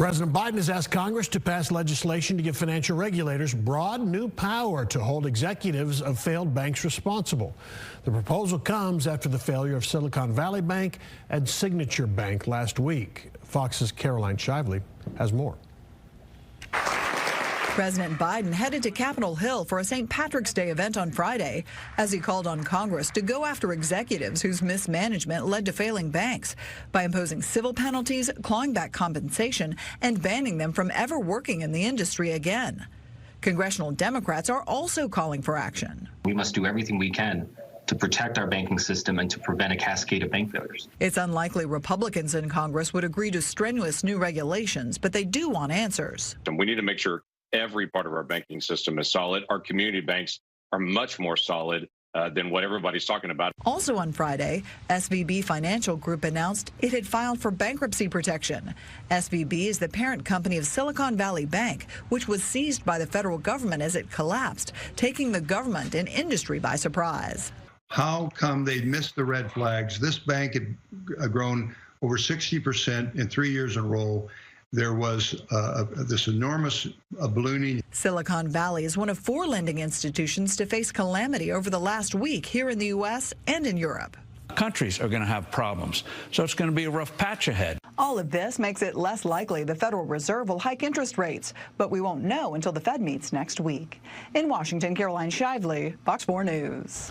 President Biden has asked Congress to pass legislation to give financial regulators broad new power to hold executives of failed banks responsible. The proposal comes after the failure of Silicon Valley Bank and Signature Bank last week. Fox's Caroline Shively has more. President Biden headed to Capitol Hill for a St. Patrick's Day event on Friday as he called on Congress to go after executives whose mismanagement led to failing banks by imposing civil penalties, clawing back compensation, and banning them from ever working in the industry again. Congressional Democrats are also calling for action. We must do everything we can to protect our banking system and to prevent a cascade of bank failures. It's unlikely Republicans in Congress would agree to strenuous new regulations, but they do want answers. And we need to make sure every part of our banking system is solid. Our community banks are much more solid than what everybody's talking about. Also on Friday, SVB Financial Group announced it had filed for bankruptcy protection. SVB is the parent company of Silicon Valley Bank, which was seized by the federal government as it collapsed, taking the government and industry by surprise. How come they missed the red flags? This bank had grown over 60% in 3 years in a row. There was this enormous ballooning. Silicon Valley is one of 4 lending institutions to face calamity over the last week here in the U.S. and in Europe. Countries are going to have problems, so it's going to be a rough patch ahead. All of this makes it less likely the Federal Reserve will hike interest rates, but we won't know until the Fed meets next week. In Washington, Caroline Shively, Fox 4 News.